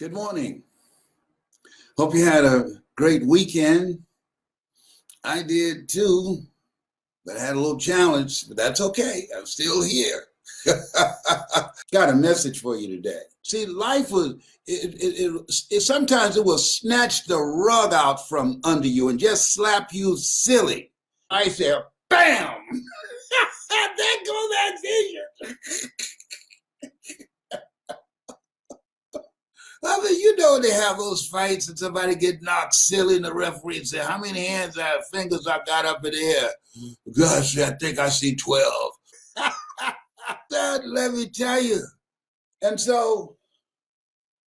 Good morning. Hope you had a great weekend. I did too, but I had a little challenge, but that's okay. I'm still here. Got a message for you today. See, life was, sometimes it will snatch the rug out from under you and just slap you silly. I said, bam! There goes that vision. I mean, they have those fights and somebody get knocked silly and the referee say, how many fingers I got up in the air? Gosh, I think I see 12. Let me tell you. And so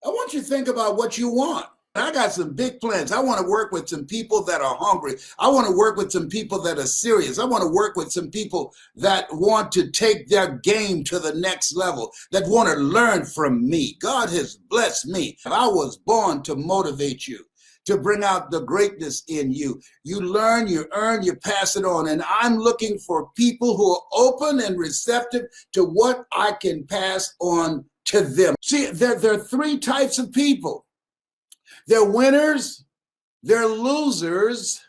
I want you to think about what you want. I got some big plans. I want to work with some people that are hungry. I want to work with some people that are serious. I want to work with some people that want to take their game to the next level, that want to learn from me. God has blessed me. I was born to motivate you, to bring out the greatness in you. You learn, you earn, you pass it on. And I'm looking for people who are open and receptive to what I can pass on to them. See, there are three types of people. They're winners, they're losers,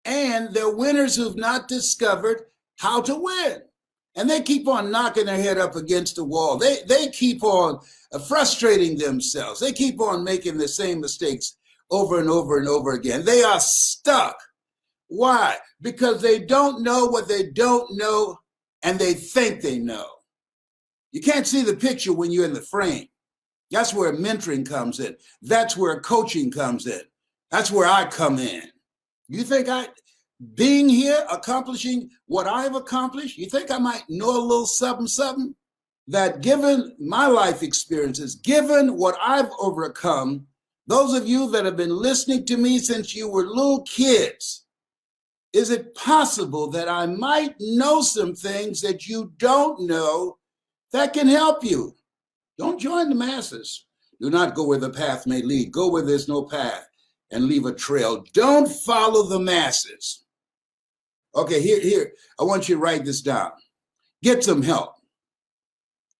and they're winners who've not discovered how to win. And they keep on knocking their head up against the wall. They keep on frustrating themselves. They keep on making the same mistakes over and over and over again. They are stuck. Why? Because they don't know what they don't know, and they think they know. You can't see the picture when you're in the frame. That's where mentoring comes in. That's where coaching comes in. That's where I come in. You think being here, accomplishing what I've accomplished, you think I might know a little something? That given my life experiences, given what I've overcome, those of you that have been listening to me since you were little kids, is it possible that I might know some things that you don't know that can help you? Don't join the masses. Do not go where the path may lead. Go where there's no path and leave a trail. Don't follow the masses. Okay, here. I want you to write this down. Get some help.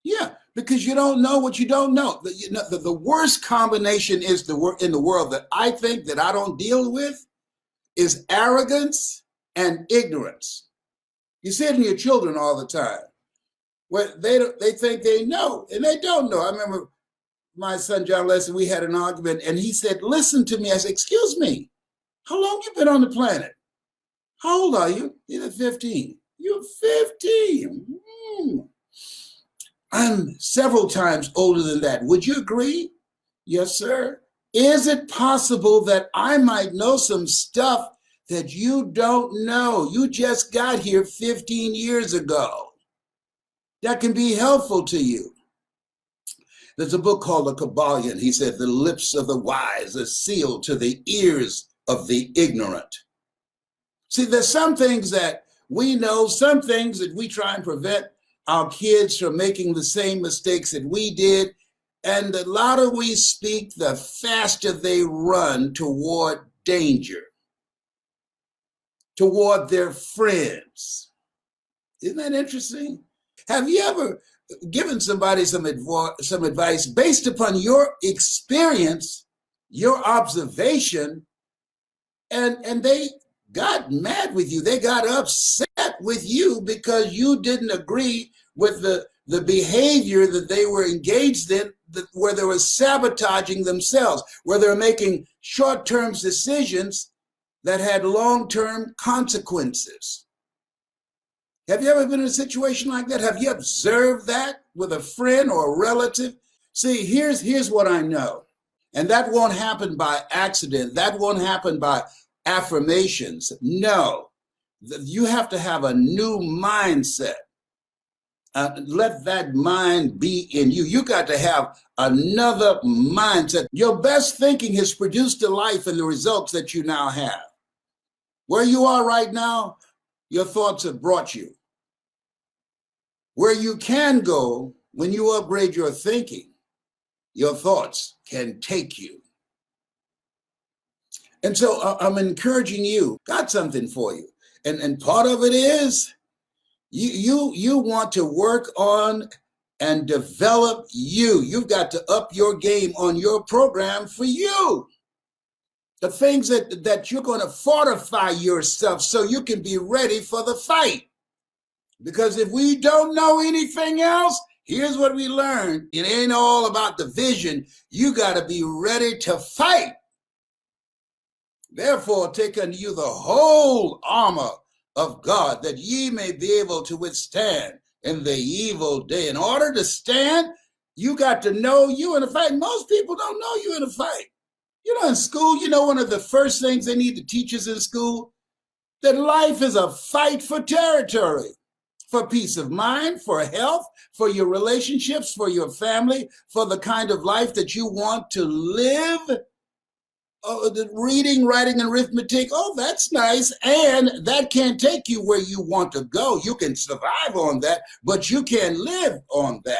Yeah, because you don't know what you don't know. The worst combination in the world that I think that I don't deal with is arrogance and ignorance. You see it in your children all the time. Well, they think they know, and they don't know. I remember my son, John Leslie, we had an argument, and he said, listen to me. I said, excuse me, how long you been on the planet? How old are you? He said, 15. You're 15. I'm several times older than that. Would you agree? Yes, sir. Is it possible that I might know some stuff that you don't know? You just got here 15 years ago. That can be helpful to you. There's a book called The Kabbalion. He said, the lips of the wise are sealed to the ears of the ignorant. See, there's some things that we know, some things that we try and prevent our kids from making the same mistakes that we did. And the louder we speak, the faster they run toward danger, toward their friends. Isn't that interesting? Have you ever given somebody some advice based upon your experience, your observation, and they got mad with you? They got upset with you because you didn't agree with the behavior that they were engaged in, where they were sabotaging themselves, where they were making short-term decisions that had long-term consequences. Have you ever been in a situation like that? Have you observed that with a friend or a relative? See, here's what I know. And that won't happen by accident. That won't happen by affirmations. No, you have to have a new mindset. Let that mind be in you. You got to have another mindset. Your best thinking has produced the life and the results that you now have. Where you are right now, your thoughts have brought you. Where you can go when you upgrade your thinking, your thoughts can take you. And so I'm encouraging you, got something for you. And part of it is you want to work on and develop you. You've got to up your game on your program for you. The things that you're going to fortify yourself so you can be ready for the fight. Because if we don't know anything else, here's what we learned. It ain't all about the vision. You got to be ready to fight. Therefore, take unto you the whole armor of God, that ye may be able to withstand in the evil day. In order to stand, you got to know you in a fight. Most people don't know you in a fight. In school, one of the first things they need to teach us in school, that life is a fight for territory, for peace of mind, for health, for your relationships, for your family, for the kind of life that you want to live. The reading, writing, and arithmetic, that's nice. And that can't take you where you want to go. You can survive on that, but you can't live on that.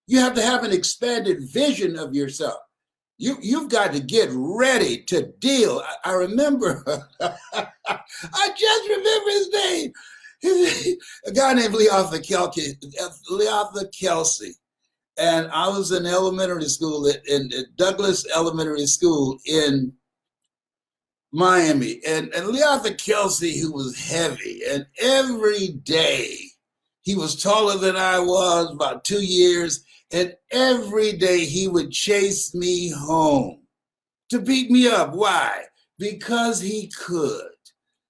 You have to have an expanded vision of yourself. You've got to get ready to deal. I remember, I just remember his name. A guy named Leatha Kelsey. And I was in elementary school in Douglas Elementary School in Miami. And Leatha Kelsey, who was heavy, and every day he was taller than I was, about 2 years. And every day he would chase me home to beat me up. Why? Because he could.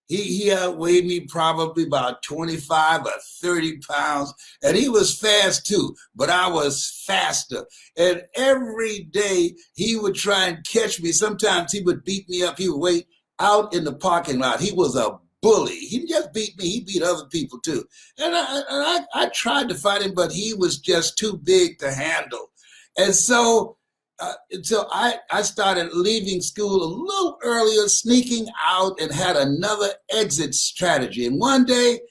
He outweighed me probably about 25 or 30 pounds, and he was fast too, but I was faster. And every day he would try and catch me. Sometimes he would beat me up. He would wait out in the parking lot. He was a bully. He didn't just beat me, he beat other people too. And I tried to fight him, but he was just too big to handle. And so I started leaving school a little earlier, sneaking out, and had another exit strategy. And one day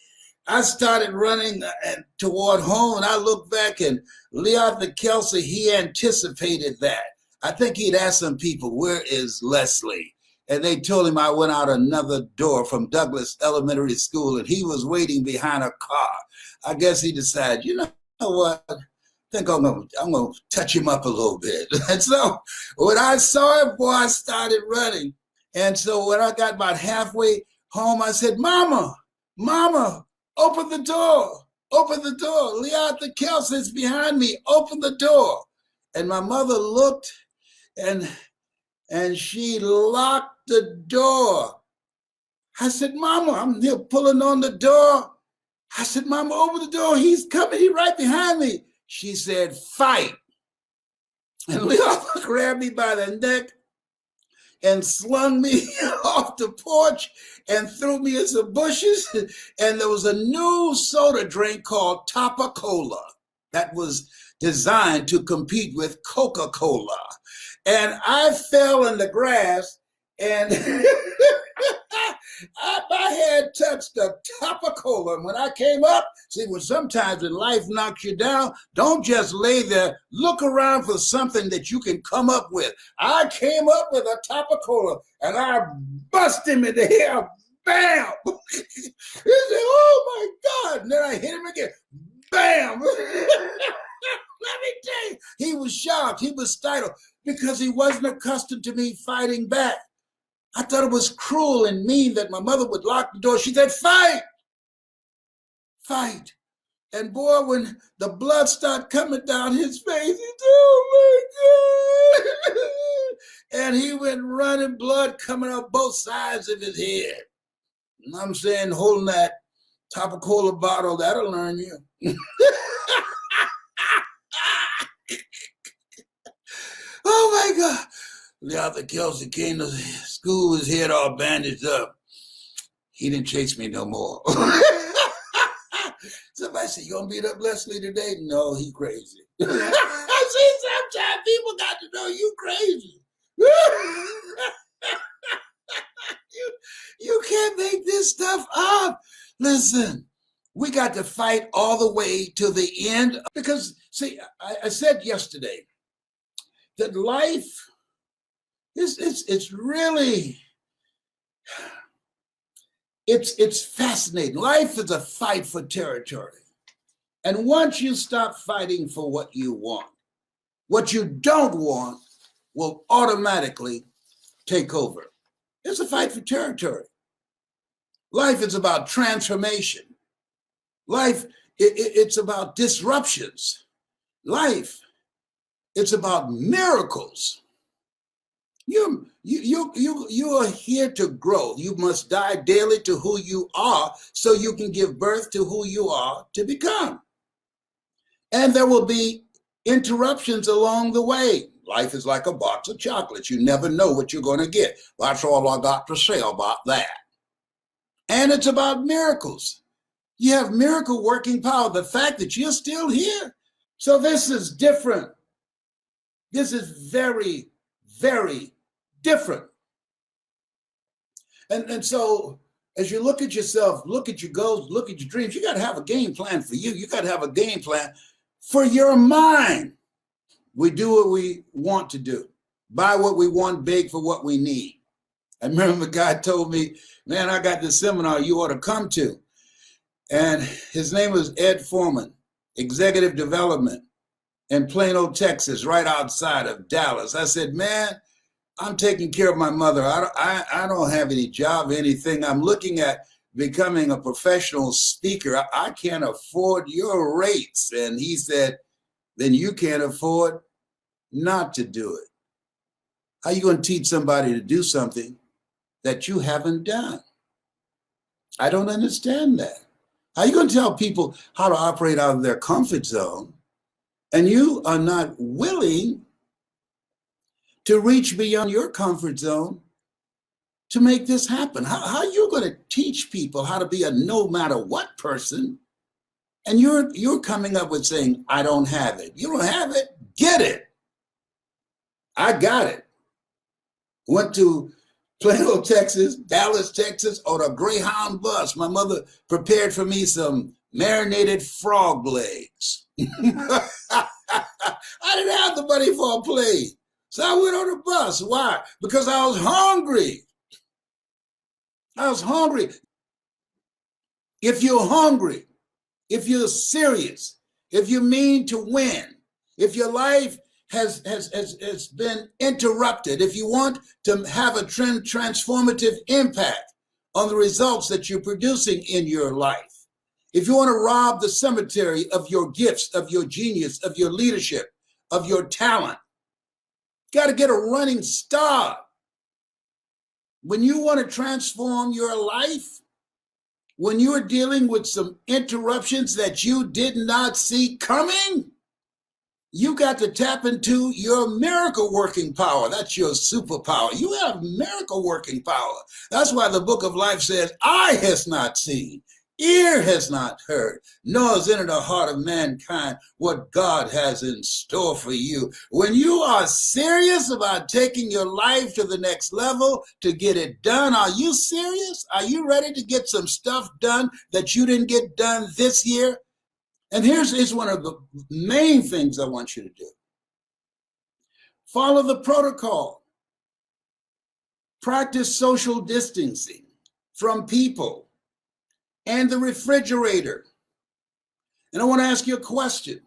I started running toward home, and I looked back, and Leatha Kelsey, he anticipated that. I think he'd asked some people, "Where is Leslie?" And they told him I went out another door from Douglas Elementary School, and he was waiting behind a car. I guess he decided, you know what? I think I'm gonna touch him up a little bit. And so when I saw him, boy, I started running. And so when I got about halfway home, I said, Mama, open the door. Open the door. Leatha Kelsey's behind me. Open the door. And my mother looked, and she locked the door. I said, Mama, I'm here pulling on the door. I said, Mama, open the door. He's coming. He's right behind me. She said, fight. And Leatha grabbed me by the neck and slung me off the porch and threw me in some bushes. And there was a new soda drink called Topa-Cola that was designed to compete with Coca-Cola. And I fell in the grass, and my head touched the Topa-Cola. And when I came up, see, when sometimes when life knocks you down, don't just lay there. Look around for something that you can come up with. I came up with a Topa-Cola, and I bust him in the head. Bam! He said, oh, my God. And then I hit him again. Bam! Let me tell you, he was shocked. He was startled because he wasn't accustomed to me fighting back. I thought it was cruel and mean that my mother would lock the door. She said, fight, fight. And boy, when the blood started coming down his face, he said, oh my God. And he went running, blood coming up both sides of his head. And I'm saying, holding that Topa-Cola bottle, that'll learn you. Oh my God. Leatha Kelsey came to school with his head all bandaged up. He didn't chase me no more. Somebody said, you gonna beat up Leslie today? No, he crazy. See, sometimes people got to know you crazy. You can't make this stuff up. Listen, we got to fight all the way to the end. Because, see, I said yesterday that life it's really, it's fascinating. Life is a fight for territory. And once you stop fighting for what you don't want will automatically take over. It's a fight for territory. Life is about transformation. Life, it's about disruptions. Life, it's about miracles. You are here to grow. You must die daily to who you are so you can give birth to who you are to become. And there will be interruptions along the way. Life is like a box of chocolates. You never know what you're going to get. That's all I got to say about that. And it's about miracles. You have miracle working power. The fact that you're still here. So this is different. This is very, very different. And so as you look at yourself, look at your goals, look at your dreams, you got to have a game plan for you. You got to have a game plan for your mind. We do what we want to do, buy what we want, beg for what we need. I remember the guy told me, man, I got this seminar you ought to come to. And his name was Ed Foreman, Executive Development in Plano, Texas, right outside of Dallas. I said, man, I'm taking care of my mother. I don't have any job, anything. I'm looking at becoming a professional speaker. I can't afford your rates. And he said, then you can't afford not to do it. How are you going to teach somebody to do something that you haven't done? I don't understand that. How are you going to tell people how to operate out of their comfort zone and you are not willing to reach beyond your comfort zone to make this happen? How are you going to teach people how to be a no matter what person? And you're coming up with saying, I don't have it. You don't have it? Get it. I got it. Went to Plano, Texas, Dallas, Texas on a Greyhound bus. My mother prepared for me some marinated frog legs. I didn't have the money for a plane. So I went on the bus. Why? Because I was hungry. I was hungry. If you're hungry, if you're serious, if you mean to win, if your life has been interrupted, if you want to have a transformative impact on the results that you're producing in your life, if you want to rob the cemetery of your gifts, of your genius, of your leadership, of your talent, got to get a running start. When you want to transform your life, when you're dealing with some interruptions that you did not see coming, you got to tap into your miracle working power. That's your superpower. You have miracle working power. That's why the book of life says, eye has not seen, ear has not heard, nor has entered the heart of mankind what God has in store for you. When you are serious about taking your life to the next level to get it done, are you serious? Are you ready to get some stuff done that you didn't get done this year? And here's one of the main things I want you to do. Follow the protocol. Practice social distancing from people and the refrigerator. And I want to ask you a question.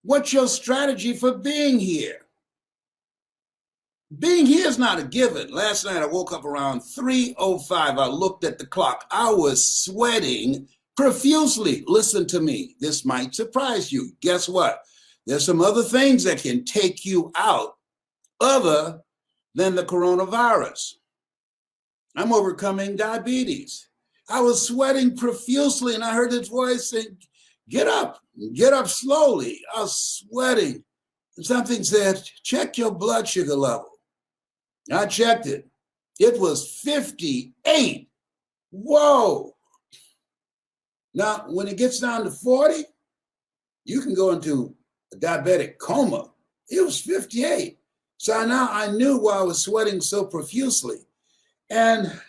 What's your strategy for being here? Being here is not a given. Last night I woke up around 3:05. I looked at the clock. I was sweating profusely. Listen to me. This might surprise you. Guess what? There's some other things that can take you out other than the coronavirus. I'm overcoming diabetes. I was sweating profusely and I heard this voice saying, get up slowly. I was sweating. And something said, check your blood sugar level. I checked it. It was 58. Whoa. Now, when it gets down to 40, you can go into a diabetic coma. It was 58. So now I knew why I was sweating so profusely. And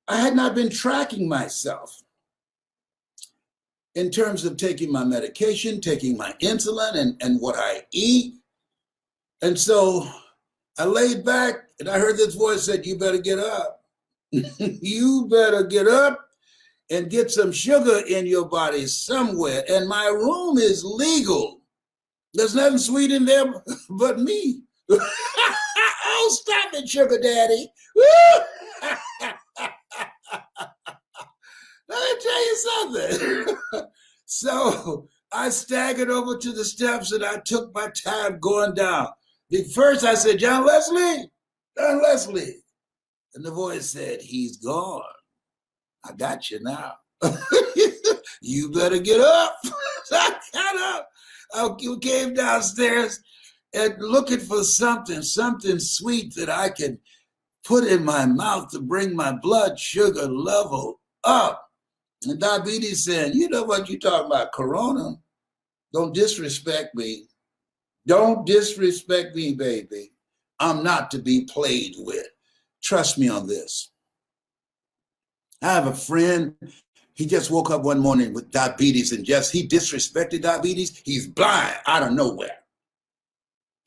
I had not been tracking myself in terms of taking my medication, taking my insulin and what I eat. And so I laid back and I heard this voice said, you better get up. You better get up and get some sugar in your body somewhere. And my room is legal. There's nothing sweet in there but me. Oh, stop it, sugar daddy. Let me tell you something. So I staggered over to the steps and I took my time going down. First I said, John Leslie, John Leslie. And the voice said, he's gone. I got you now. You better get up. So I got up. I came downstairs and looking for something sweet that I can put in my mouth to bring my blood sugar level up. And diabetes said, you know what you're talking about, Corona. Don't disrespect me. Don't disrespect me, baby. I'm not to be played with. Trust me on this. I have a friend, he just woke up one morning with diabetes and he disrespected diabetes. He's blind out of nowhere.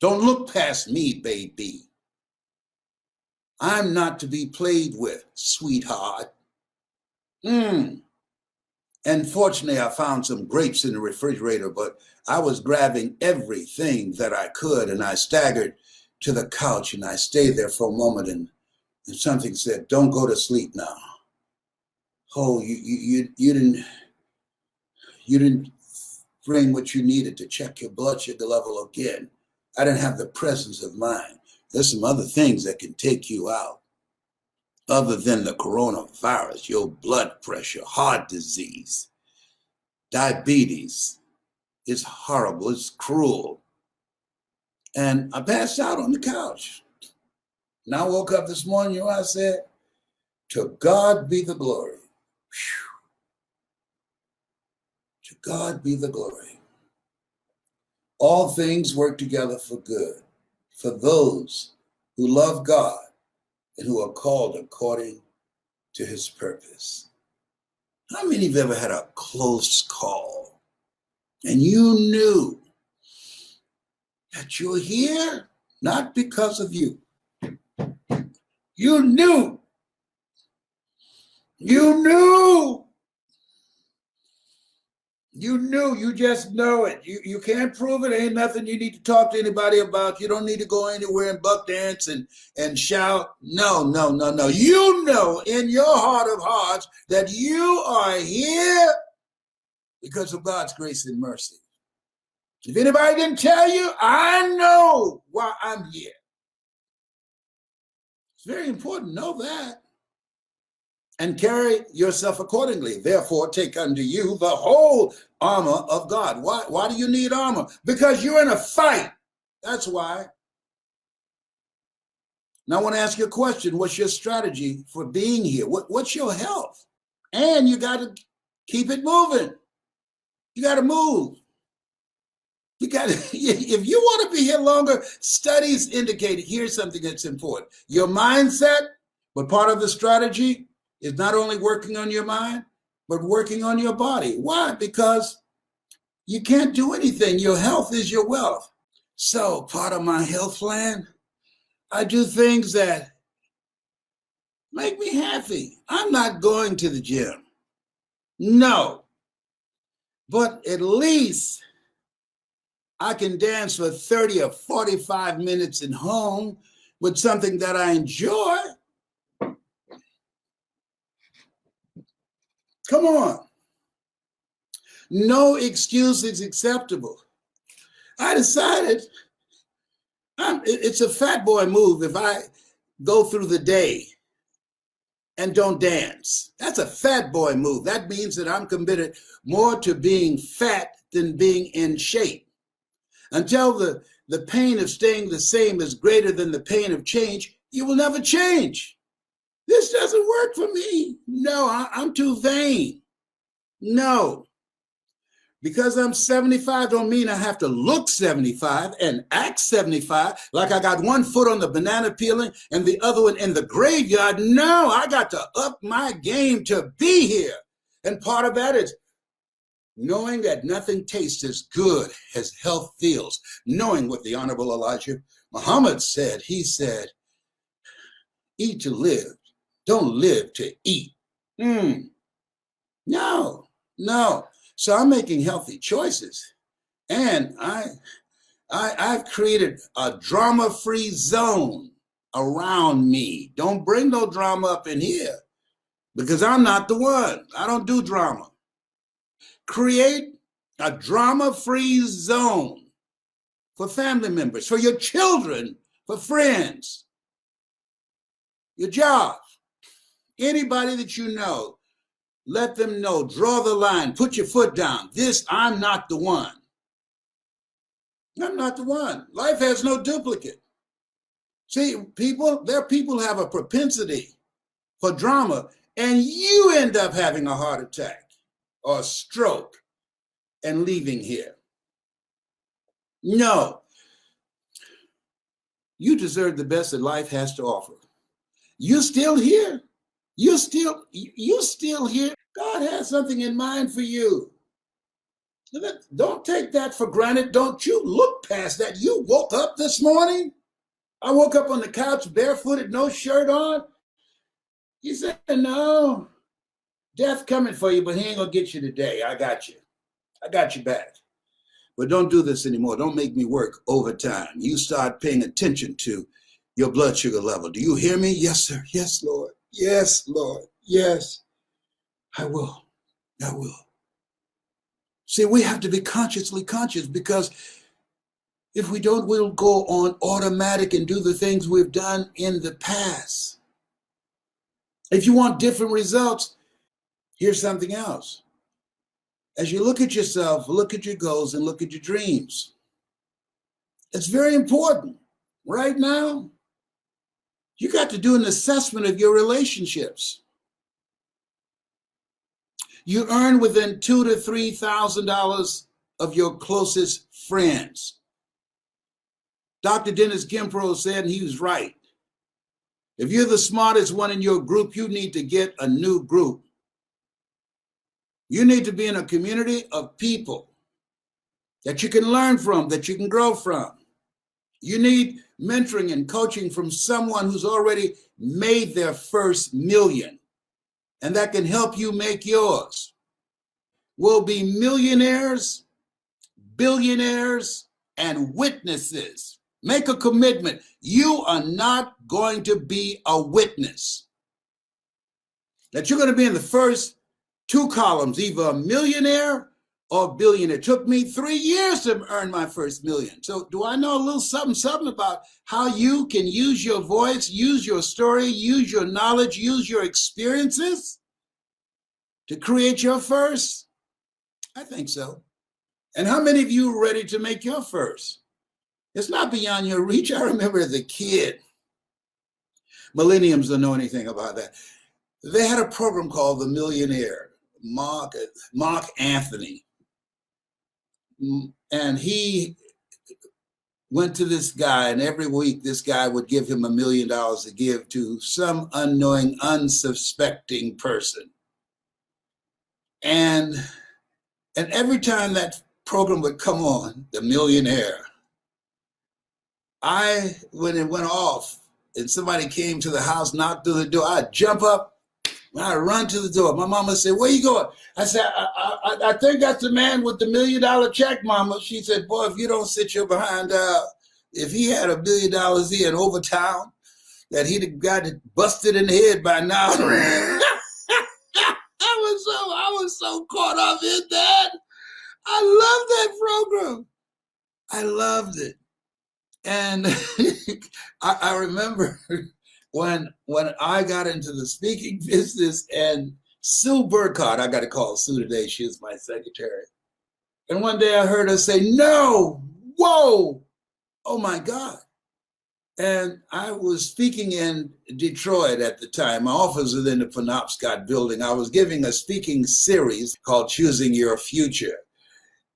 Don't look past me, baby. I'm not to be played with, sweetheart. And fortunately, I found some grapes in the refrigerator, but I was grabbing everything that I could, and I staggered to the couch, and I stayed there for a moment, and something said, don't go to sleep now. Oh, you didn't bring what you needed to check your blood sugar level again. I didn't have the presence of mind. There's some other things that can take you out other than the coronavirus, your blood pressure, heart disease, diabetes. It's horrible, it's cruel. And I passed out on the couch. And I woke up this morning, you know what I said? To God be the glory. Whew. To God be the glory. All things work together for good, for those who love God and who are called according to his purpose. How many of you ever had a close call and you knew that you're here not because of you? You knew. You just know it. You can't prove it. Ain't nothing you need to talk to anybody about. You don't need to go anywhere and buck dance and shout. No. You know in your heart of hearts that you are here because of God's grace and mercy. If anybody didn't tell you, I know why I'm here. It's very important to know that. And carry yourself accordingly. Therefore, take unto you the whole armor of God. Why do you need armor? Because you're in a fight. That's why. Now, I want to ask you a question. What's your strategy for being here? What's your health? And you got to keep it moving. You got to move. If you want to be here longer, studies indicate, here's something that's important. Your mindset, but part of the strategy is not only working on your mind, but working on your body. Why? Because you can't do anything. Your health is your wealth. So part of my health plan, I do things that make me happy. I'm not going to the gym. No. But at least I can dance for 30 or 45 minutes at home with something that I enjoy. Come on. No excuse is acceptable. I decided it's a fat boy move if I go through the day and don't dance. That's a fat boy move. That means that I'm committed more to being fat than being in shape. Until the pain of staying the same is greater than the pain of change, you will never change. This doesn't work for me. No, I'm too vain. No. Because I'm 75 don't mean I have to look 75 and act 75 like I got one foot on the banana peeling and the other one in the graveyard. No, I got to up my game to be here. And part of that is knowing that nothing tastes as good as health feels. Knowing what the Honorable Elijah Muhammad said. He said, eat to live, don't live to eat. No, no. So I'm making healthy choices. And I've created a drama-free zone around me. Don't bring no drama up in here because I'm not the one. I don't do drama. Create a drama-free zone for family members, for your children, for friends, your job, anybody that you know. Let them know, draw the line, put your foot down. I'm not the one. I'm not the one. Life has no duplicate. See, people have a propensity for drama, and you end up having a heart attack or a stroke and leaving here. No, you deserve the best that life has to offer. You're still here. You're still here. God has something in mind for you. Don't take that for granted. Don't you look past that. You woke up this morning. I woke up on the couch barefooted, no shirt on. You said, no, death coming for you, but he ain't gonna get you today. I got you. I got you back. But don't do this anymore. Don't make me work overtime. You start paying attention to your blood sugar level. Do you hear me? Yes, sir. Yes, Lord. Yes, Lord. Yes, I will. I will. See, we have to be consciously conscious, because if we don't, we'll go on automatic and do the things we've done in the past. If you want different results, here's something else. As you look at yourself, look at your goals and look at your dreams. It's very important. Right now, you got to do an assessment of your relationships. You earn within $2,000 to $3,000 of your closest friends. Dr. Dennis Gimpro said, and he was right. If you're the smartest one in your group, you need to get a new group. You need to be in a community of people that you can learn from, that you can grow from. You need mentoring and coaching from someone who's already made their first million, and that can help you make yours. We'll be millionaires, billionaires, and witnesses. Make a commitment. You are not going to be a witness. That you're going to be in the first two columns, either a millionaire or a billionaire. It took me 3 years to earn my first million. So do I know a little something about how you can use your voice, use your story, use your knowledge, use your experiences to create your first? I think so. And how many of you are ready to make your first? It's not beyond your reach. I remember as a kid, millenniums don't know anything about that. They had a program called The Millionaire, Mark Anthony. And he went to this guy, and every week this guy would give him $1 million to give to some unknowing, unsuspecting person. And every time that program would come on, The Millionaire, when it went off and somebody came to the house, knocked on the door, I'd jump up, I'd run to the door. My mama said, where you going? I said, I think that's the man with the $1 million check, mama. She said, boy, if you don't sit your behind down, if he had $1 million here in Overtown, that he'd have got it busted in the head by now. I was so caught up in that. I loved that program. I loved it. And I remember when I got into the speaking business, and Sue Burkhardt, I got to call Sue today, she is my secretary. And one day I heard her say, no, whoa, oh my God. And I was speaking in Detroit at the time. My office was in the Penobscot building. I was giving a speaking series called Choosing Your Future.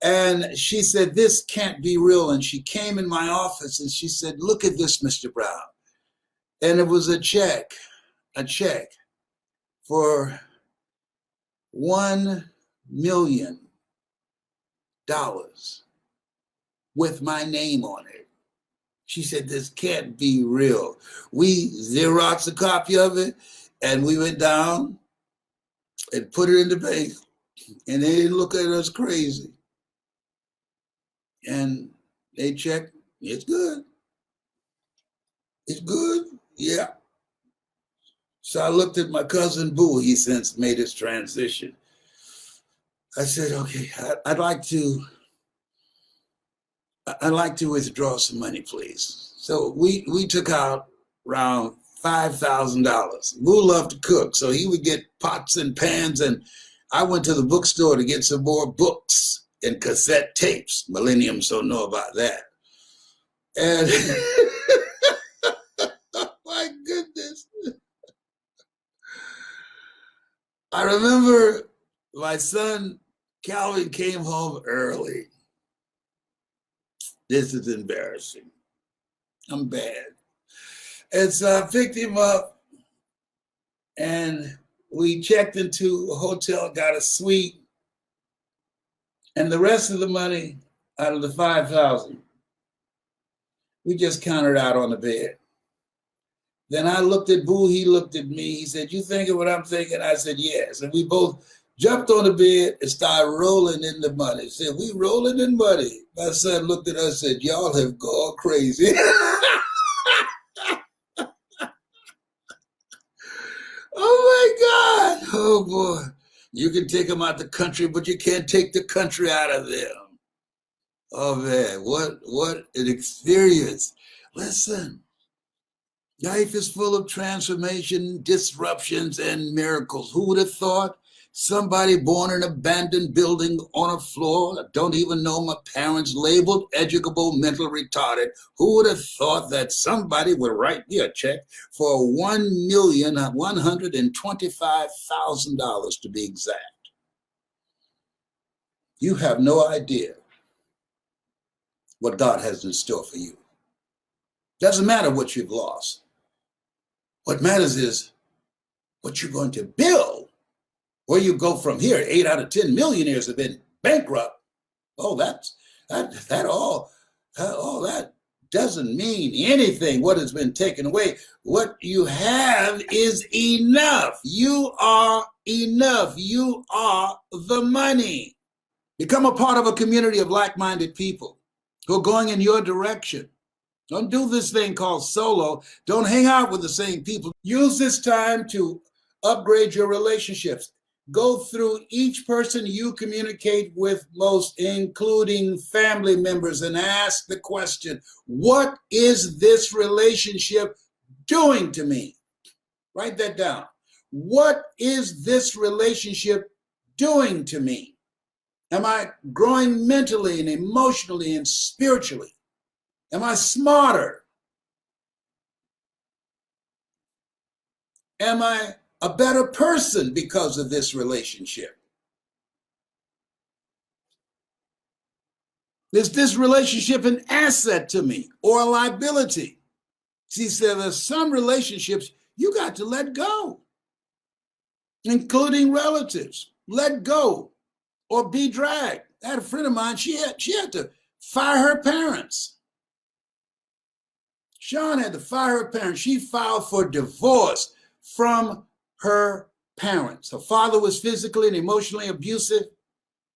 And she said, this can't be real. And she came in my office and she said, look at this, Mr. Brown. And it was a check for $1 million with my name on it. She said, this can't be real. We Xeroxed a copy of it, and we went down and put it in the bank. And they didn't look at us crazy. And they checked, it's good. It's good. Yeah. So I looked at my cousin Boo. He since made his transition. I said, okay, I'd like to withdraw some money, please. So we took out around $5,000. Boo loved to cook, so he would get pots and pans, and I went to the bookstore to get some more books and cassette tapes. Millenniums don't know about that. And oh my goodness. I remember my son Calvin came home early. This is embarrassing. I'm bad. And so I picked him up and we checked into a hotel, got a suite, and the rest of the money out of the 5,000, we just counted out on the bed. Then I looked at Boo, he looked at me. He said, "You thinking what I'm thinking?" I said, "Yes." And we both jumped on the bed and started rolling in the money. Said, "We rolling in money." My son looked at us and said, "Y'all have gone crazy." Oh my God. Oh boy. You can take them out the country, but you can't take the country out of them. Oh man, what an experience. Listen, life is full of transformation, disruptions, and miracles. Who would have thought somebody born in an abandoned building on a floor, don't even know my parents, labeled educable, mental retarded? Who would have thought that somebody would write me a check for $1,125,000 to be exact? You have no idea what God has in store for you. Doesn't matter what you've lost. What matters is what you're going to build. Where you go from here. 8 out of 10 millionaires have been bankrupt. Oh, that doesn't mean anything. What has been taken away. What you have is enough. You are enough. You are the money. Become a part of a community of like-minded people who are going in your direction. Don't do this thing called solo. Don't hang out with the same people. Use this time to upgrade your relationships. Go through each person you communicate with most, including family members, and ask the question, what is this relationship doing to me? Write that down. What is this relationship doing to me? Am I growing mentally and emotionally and spiritually? Am I smarter? Am I a better person because of this relationship? Is this relationship an asset to me or a liability? See, so there's some relationships you got to let go, including relatives. Let go or be dragged. I had a friend of mine, she had to fire her parents. Sean had to fire her parents. She filed for divorce from her parents. Her father was physically and emotionally abusive,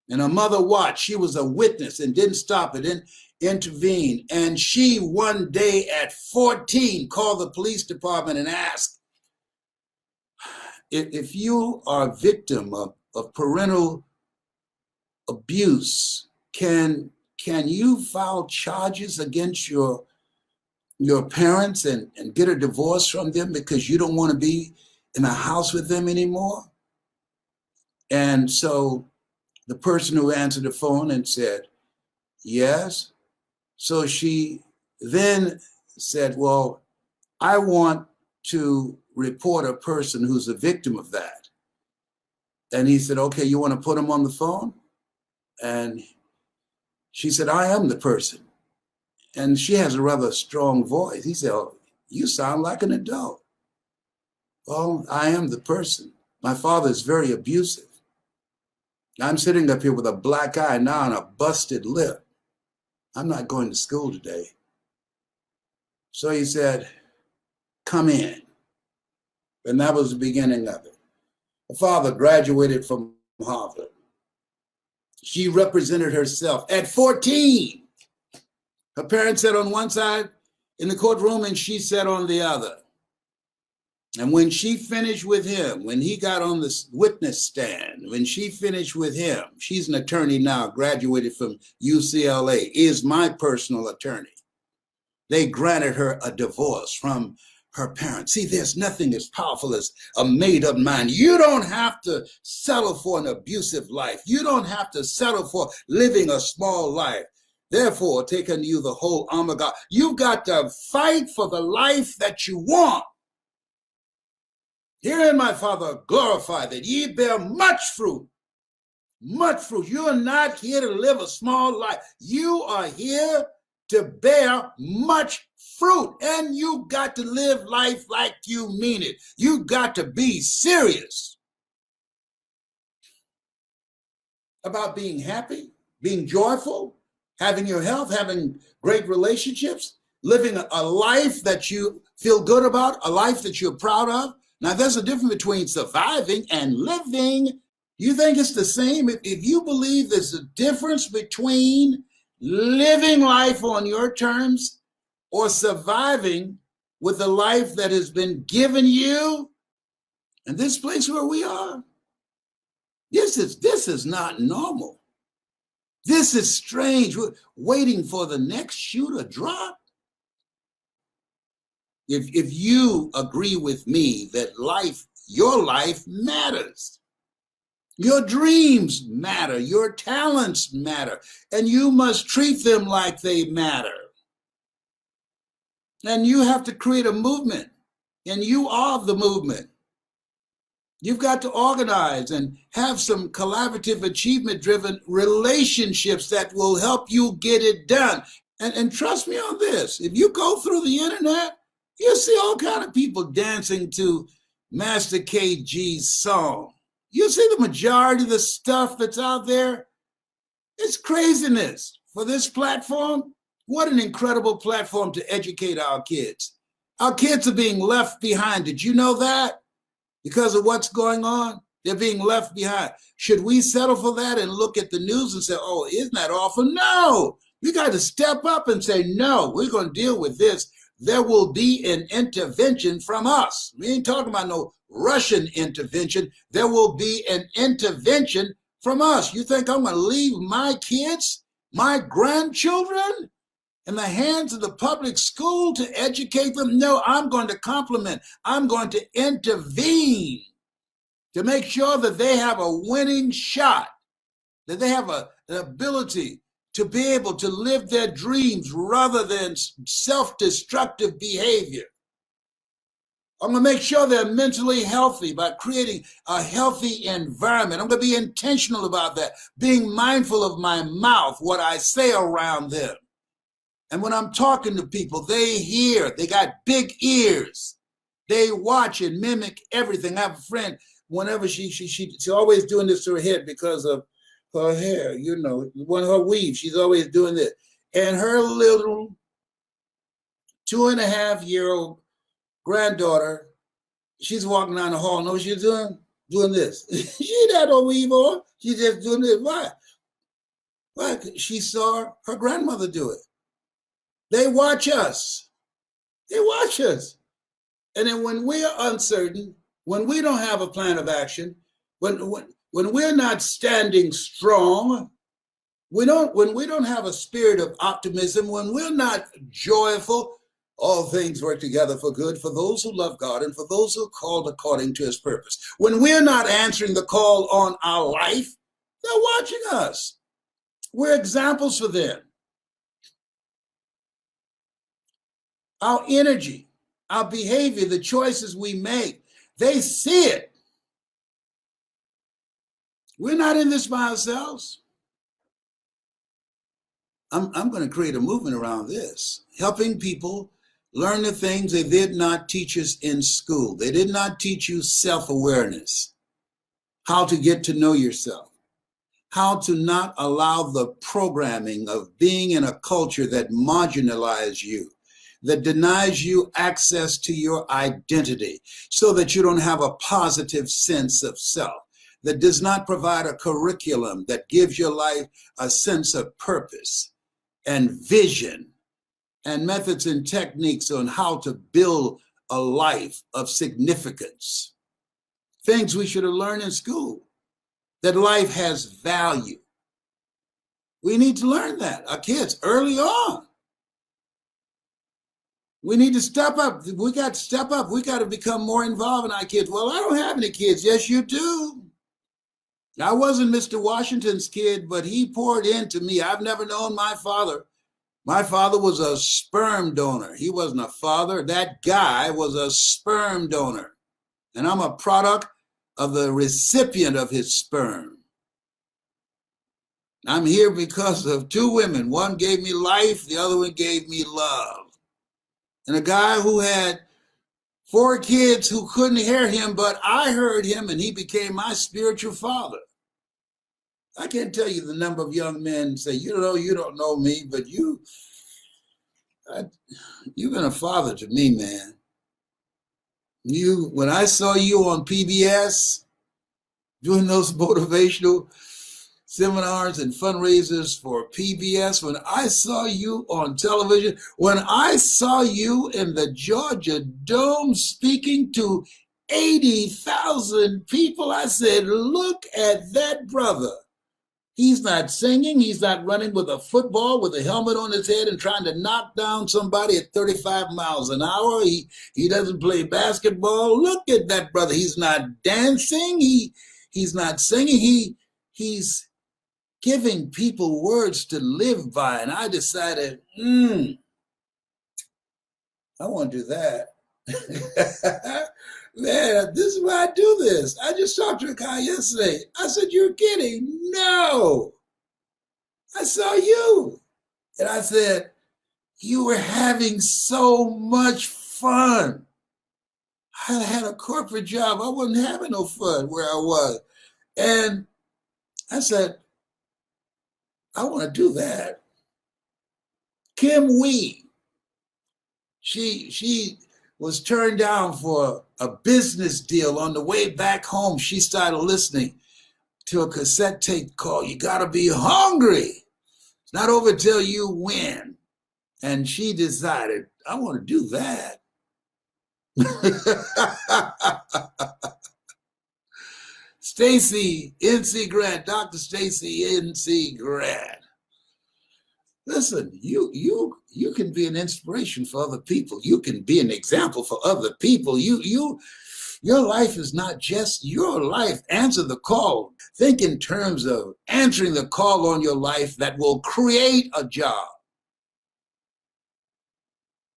and her mother watched. She was a witness and didn't stop it, didn't intervene. And she, one day at 14, called the police department and asked, if you are a victim of parental abuse, can you file charges against your parents and get a divorce from them because you don't want to be in a house with them anymore? And so the person who answered the phone and said, yes. So she then said, well, I want to report a person who's a victim of that. And he said, okay, you want to put him on the phone? And she said, I am the person. And she has a rather strong voice. He said, oh, you sound like an adult. Well, I am the person. My father is very abusive. I'm sitting up here with a black eye now and a busted lip. I'm not going to school today. So he said, come in. And that was the beginning of it. Her father graduated from Harvard. She represented herself at 14. Her parents sat on one side in the courtroom and she sat on the other. And when she finished with him, when he got on the witness stand, when she finished with him, she's an attorney now, graduated from UCLA, is my personal attorney. They granted her a divorce from her parents. See, there's nothing as powerful as a made-up mind. You don't have to settle for an abusive life. You don't have to settle for living a small life. Therefore, take unto you the whole armor of God. You've got to fight for the life that you want. Herein my Father glorify that ye bear much fruit. Much fruit. You are not here to live a small life. You are here to bear much fruit. And you got to live life like you mean it. You got to be serious about being happy, being joyful, having your health, having great relationships, living a life that you feel good about, a life that you're proud of. Now, there's a difference between surviving and living. You think it's the same? If you believe there's a difference between living life on your terms or surviving with the life that has been given you, and this place where we are, this is not normal. This is strange. We're waiting for the next shoe to drop. If you agree with me that life, your life matters, your dreams matter, your talents matter, and you must treat them like they matter. And you have to create a movement, and you are the movement. You've got to organize and have some collaborative, achievement-driven relationships that will help you get it done. And trust me on this, if you go through the internet, you'll see all kinds of people dancing to Master KG's song. You see the majority of the stuff that's out there? It's craziness. For this platform, what an incredible platform to educate our kids. Our kids are being left behind. Did you know that? Because of what's going on, they're being left behind. Should we settle for that and look at the news and say, oh, isn't that awful? No, we got to step up and say, no, we're going to deal with this. There will be an intervention from us. We ain't talking about no Russian intervention. There will be an intervention from us. You think I'm going to leave my kids, my grandchildren, in the hands of the public school to educate them? No, I'm going to complement. I'm going to intervene to make sure that they have a winning shot, that they have an ability to be able to live their dreams rather than self-destructive behavior. I'm going to make sure they're mentally healthy by creating a healthy environment. I'm going to be intentional about that, being mindful of my mouth, what I say around them. And when I'm talking to people, they hear, they got big ears. They watch and mimic everything. I have a friend, whenever she's always doing this to her head because of her hair, you know, one of her weaves, she's always doing this. And her little 2.5-year-old granddaughter, she's walking down the hall. Know what she's doing? Doing this. She ain't had no weave on. She's just doing this. Why? Why? She saw her grandmother do it. They watch us. They watch us. And then when we're uncertain, when we don't have a plan of action, when we're not standing strong, when we don't have a spirit of optimism, when we're not joyful, all things work together for good for those who love God and for those who are called according to his purpose. When we're not answering the call on our life, they're watching us. We're examples for them. Our energy, our behavior, the choices we make, they see it. We're not in this by ourselves. I'm going to create a movement around this, helping people learn the things they did not teach us in school. They did not teach you self-awareness, how to get to know yourself, how to not allow the programming of being in a culture that marginalizes you, that denies you access to your identity so that you don't have a positive sense of self, that does not provide a curriculum that gives your life a sense of purpose and vision and methods and techniques on how to build a life of significance. Things we should have learned in school, that life has value. We need to learn that, our kids, early on. We need to step up. We got to step up. We got to become more involved in our kids. Well, I don't have any kids. Yes, you do. I wasn't Mr. Washington's kid, but he poured into me. I've never known my father. My father was a sperm donor. He wasn't a father. That guy was a sperm donor. And I'm a product of the recipient of his sperm. I'm here because of two women. One gave me life, the other one gave me love. And a guy who had 4 kids who couldn't hear him, but I heard him, and he became my spiritual father. I can't tell you the number of young men say, you don't know me, but you've been a father to me, man. When I saw you on PBS doing those motivational seminars and fundraisers for PBS, when I saw you on television, when I saw you in the Georgia Dome speaking to 80,000 people, I said, look at that brother. He's not singing. He's not running with a football with a helmet on his head and trying to knock down somebody at 35 miles an hour. He doesn't play basketball. Look at that brother. He's not dancing. He's not singing. He's giving people words to live by. And I decided, I want to do that. Man, this is why I do this. I just talked to a guy yesterday. I said, you're kidding. No. I saw you. And I said, you were having so much fun. I had a corporate job. I wasn't having no fun where I was. And I said, I want to do that. Kim Wee, she was turned down for a business deal. On the way back home, she started listening to a cassette tape called You Gotta Be Hungry. It's not over till you win. And she decided, I want to do that. Stacy NC Grant, Dr. Stacy NC Grant. Listen, you can be an inspiration for other people. You can be an example for other people. Your life is not just your life. Answer the call. Think in terms of answering the call on your life that will create a job.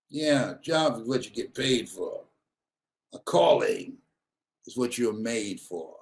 Yeah, job is what you get paid for. A calling is what you're made for.